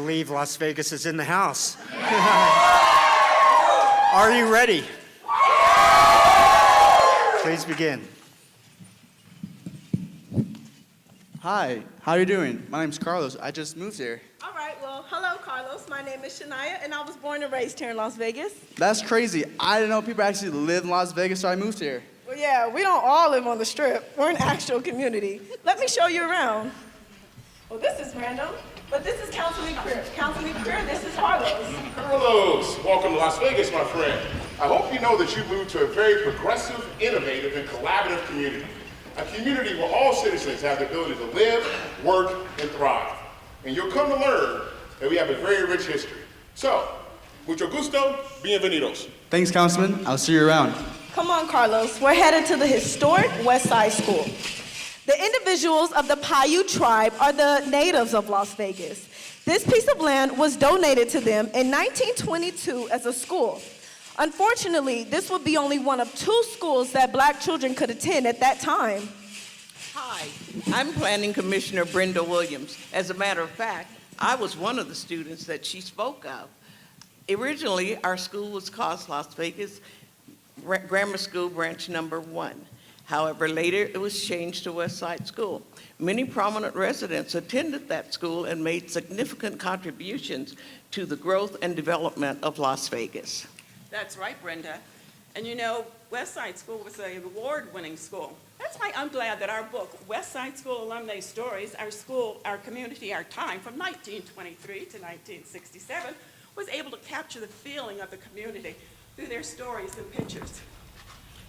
believe Las Vegas is in the house. Are you ready? Please begin. Hi, how are you doing? My name's Carlos. I just moved here. All right, well, hello, Carlos. My name is Shania, and I was born and raised here in Las Vegas. That's crazy. I didn't know people actually live in Las Vegas, so I moved here. Well, yeah, we don't all live on the Strip. We're an actual community. Let me show you around. Well, this is random, but this is Councilman Creer. Councilman Creer, this is Carlos. Carlos, welcome to Las Vegas, my friend. I hope you know that you moved to a very progressive, innovative, and collaborative community. A community where all citizens have the ability to live, work, and thrive. And you'll come to learn that we have a very rich history. So, mucho gusto, bienvenidos. Thanks, Councilman. I'll see you around. Come on, Carlos. We're headed to the historic West Side School. The individuals of the Paiute tribe are the natives of Las Vegas. This piece of land was donated to them in 1922 as a school. Unfortunately, this would be only one of 2 schools that black children could attend at that time. Hi, I'm Planning Commissioner Brenda Williams. As a matter of fact, I was one of the students that she spoke of. Originally, our school was called Las Vegas Grammar School Branch Number 1. However, later it was changed to West Side School. Many prominent residents attended that school and made significant contributions to the growth and development of Las Vegas. That's right, Brenda. And you know, West Side School was an award-winning school. That's why I'm glad that our book, West Side School Alumni Stories, Our School, Our Community, Our Time, from 1923 to 1967, was able to capture the feeling of the community through their stories and pictures.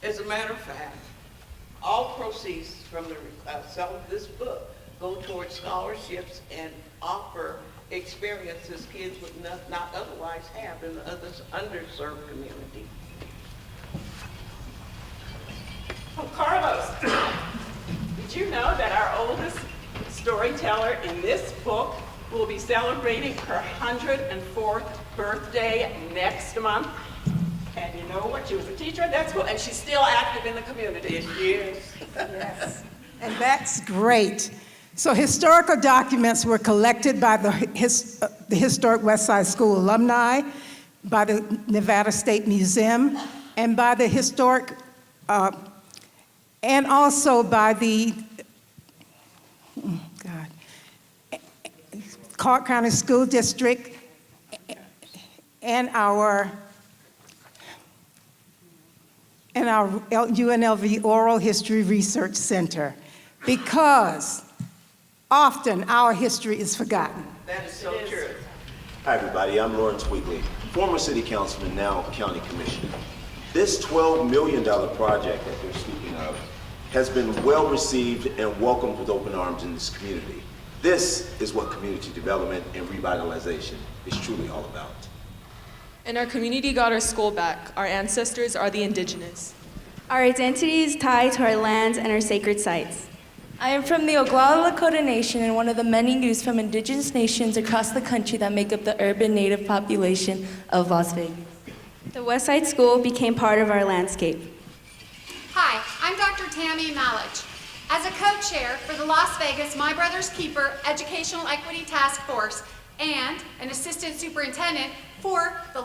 As a matter of fact, all proceeds from the sale of this book go towards scholarships and offer experiences kids would not otherwise have in the underserved community. Oh, Carlos, did you know that our oldest storyteller in this book will be celebrating her 104th birthday next month? And you know what? She was a teacher at that school, and she's still active in the community. Yes, she is. Yes, and that's great. So historical documents were collected by the Historic West Side School alumni, by the Nevada State Museum, and by the Historic, and also by the, Clark County School District, and our UNLV Oral History Research Center, because often our history is forgotten. That is so true. Hi everybody, I'm Lawrence Weekley, former city councilman, now county commissioner. This $12 million project that they're speaking of has been well received and welcomed with open arms in this community. This is what community development and revitalization is truly all about. And our community got our school back. Our ancestors are the indigenous. Our identity is tied to our lands and our sacred sites. I am from the Oglala Lakota Nation and one of the many youths from indigenous nations across the country that make up the urban native population of Las Vegas. The West Side School became part of our landscape. Hi, I'm Dr. Tammy Malich. As a co-chair for the Las Vegas My Brother's Keeper Educational Equity Task Force and an assistant superintendent for the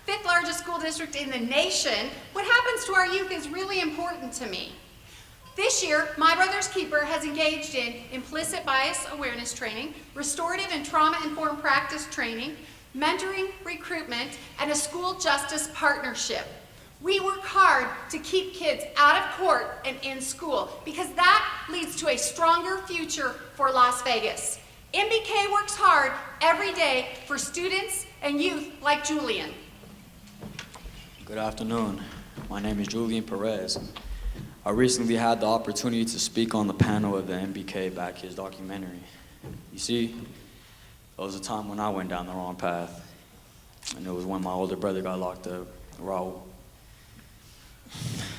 fifth largest school district in the nation, what happens to our youth is really important to me. This year, My Brother's Keeper has engaged in implicit bias awareness training, restorative and trauma-informed practice training, mentoring, recruitment, and a school justice partnership. We work hard to keep kids out of court and in school because that leads to a stronger future for Las Vegas. MBK works hard every day for students and youth like Julian. Good afternoon. My name is Julian Perez. I recently had the opportunity to speak on the panel of the MBK Back His documentary. You see, there was a time when I went down the wrong path, and it was when my older brother got locked up, Raul.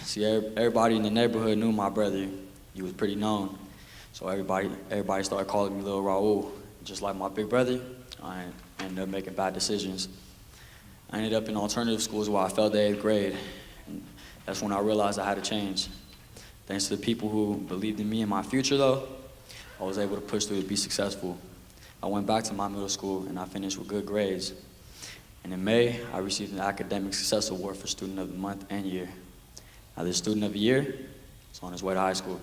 See, everybody in the neighborhood knew my brother. He was pretty known. So everybody started calling me Little Raul. Just like my big brother, I ended up making bad decisions. I ended up in alternative schools where I failed the 8th grade. And that's when I realized I had to change. Thanks to the people who believed in me and my future though, I was able to push through to be successful. I went back to my middle school and I finished with good grades. And in May, I received an Academic Success Award for Student of the Month and Year. Now this Student of the Year is on his way to high school.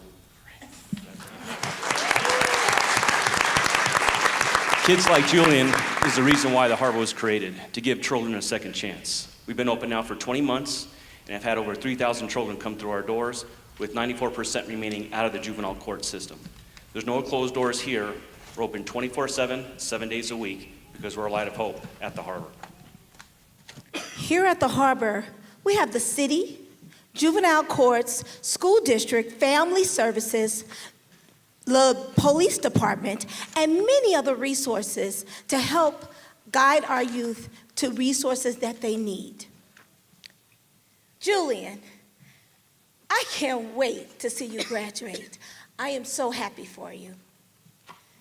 Kids like Julian is the reason why the Harbor was created, to give children a second chance. We've been open now for 20 months and have had over 3,000 children come through our doors, with 94% remaining out of the juvenile court system. There's no closed doors here. We're open 24/7, 7 days a week, because we're a light of hope at the Harbor. Here at the Harbor, we have the city, juvenile courts, school district, family services, the police department, and many other resources to help guide our youth to resources that they need. Julian, I can't wait to see you graduate. I am so happy for you.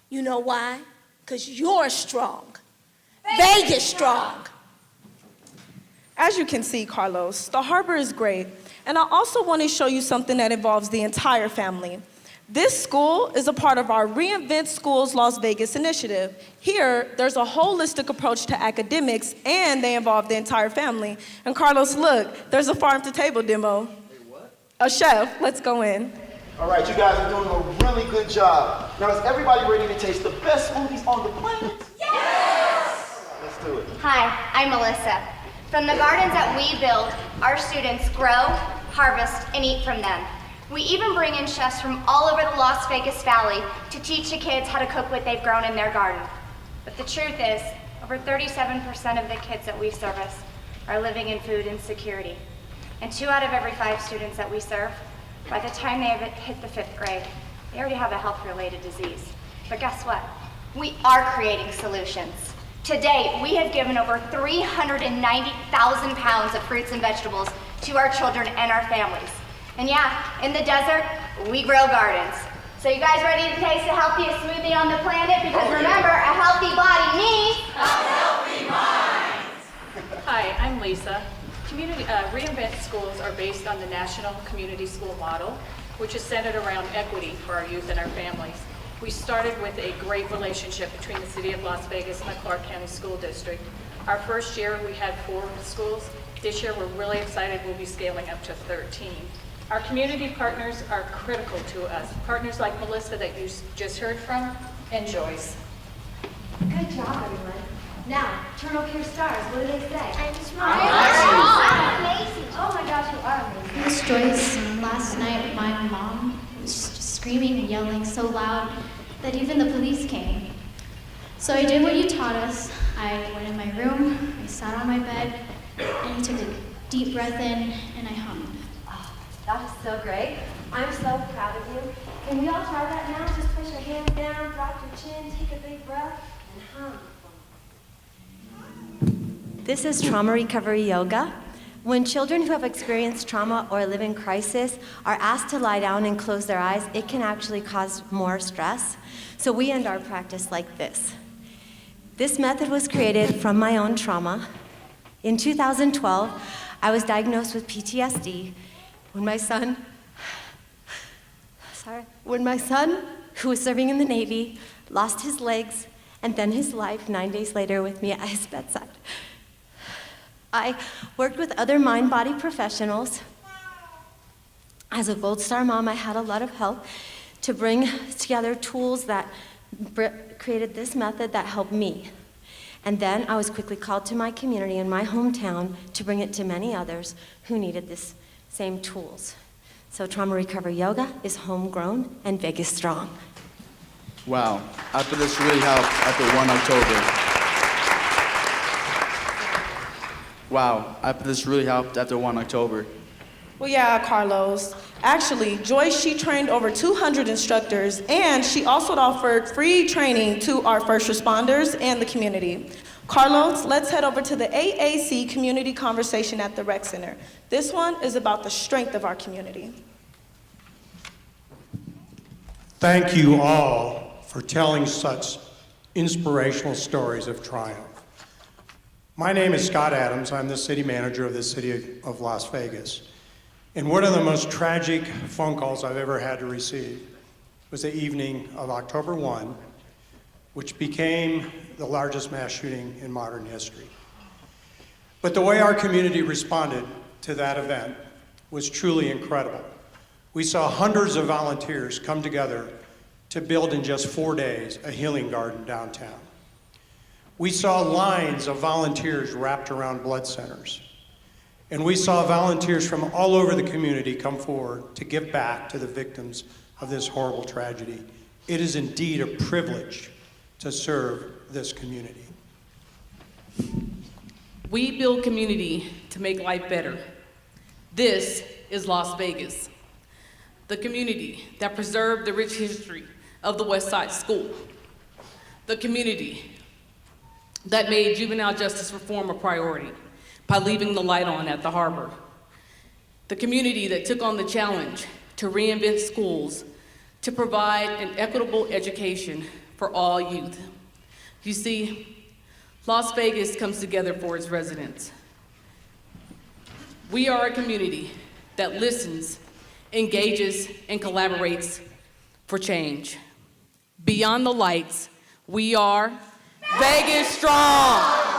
You know why? Because you're strong. Vegas strong. As you can see, Carlos, the Harbor is great. And I also want to show you something that involves the entire family. This school is a part of our Reinvent Schools Las Vegas initiative. Here, there's a holistic approach to academics, and they involve the entire family. And Carlos, look, there's a farm-to-table demo. A chef, let's go in. All right, you guys are doing a really good job. Now, is everybody ready to taste the best smoothies on the planet? Yes! Let's do it. Hi, I'm Melissa. From the gardens that we build, our students grow, harvest, and eat from them. We even bring in chefs from all over the Las Vegas Valley to teach the kids how to cook what they've grown in their garden. But the truth is, over 37% of the kids that we service are living in food insecurity. And 2 out of every 5 students that we serve, by the time they hit the 5th grade, they already have a health-related disease. But guess what? We are creating solutions. To date, we have given over 390,000 pounds of fruits and vegetables to our children and our families. And yeah, in the desert, we grow gardens. So you guys ready to taste the healthiest smoothie on the planet? Because remember, a healthy body needs a healthy mind. Hi, I'm Lisa. Reinvent Schools are based on the National Community School Model, which is centered around equity for our youth and our families. We started with a great relationship between the City of Las Vegas and the Clark County School District. Our first year, we had 4 schools. This year, we're really excited we'll be scaling up to 13. Our community partners are critical to us. Partners like Melissa that you just heard from, and Joyce. Good job, everyone. Now, turn off your stars. What do they say? I'm smart. I'm amazing. Oh my gosh, you are amazing. Miss Joyce, last night my mom was just screaming and yelling so loud that even the police came. So I did what you taught us. I went in my room, I sat on my bed, and I took a deep breath in, and I hummed. Oh, that is so great. I'm so proud of you. Can we all try that now? Just push your hands down, drop your chin, take a big breath, and hum. This is trauma recovery yoga. When children who have experienced trauma or live in crisis are asked to lie down and close their eyes, it can actually cause more stress. So we end our practice like this. This method was created from my own trauma. In 2012, I was diagnosed with PTSD when my son, who was serving in the Navy, lost his legs and then his life 9 days later with me at his bedside. I worked with other mind-body professionals. As a Gold Star mom, I had a lot of help to bring together tools that created this method that helped me. And then I was quickly called to my community in my hometown to bring it to many others who needed this same tools. So Trauma Recovery Yoga is homegrown and Vegas strong. Wow, after this really helped after 1 October. Wow, after this really helped after 1 October. Well, yeah, Carlos. Actually, Joyce, she trained over 200 instructors, and she also offered free training to our first responders and the community. Carlos, let's head over to the AAC Community Conversation at the Rec Center. This one is about the strength of our community. Thank you all for telling such inspirational stories of triumph. My name is Scott Adams. I'm the city manager of the city of Las Vegas. And one of the most tragic phone calls I've ever had to receive was the evening of October 1, which became the largest mass shooting in modern history. But the way our community responded to that event was truly incredible. We saw hundreds of volunteers come together to build in just 4 days a healing garden downtown. We saw lines of volunteers wrapped around blood centers. And we saw volunteers from all over the community come forward to give back to the victims of this horrible tragedy. It is indeed a privilege to serve this community. We build community to make life better. This is Las Vegas, the community that preserved the rich history of the West Side School, the community that made juvenile justice reform a priority by leaving the light on at the harbor, the community that took on the challenge to reinvent schools to provide an equitable education for all youth. You see, Las Vegas comes together for its residents. We are a community that listens, engages, and collaborates for change. Beyond the lights, we are Vegas Strong.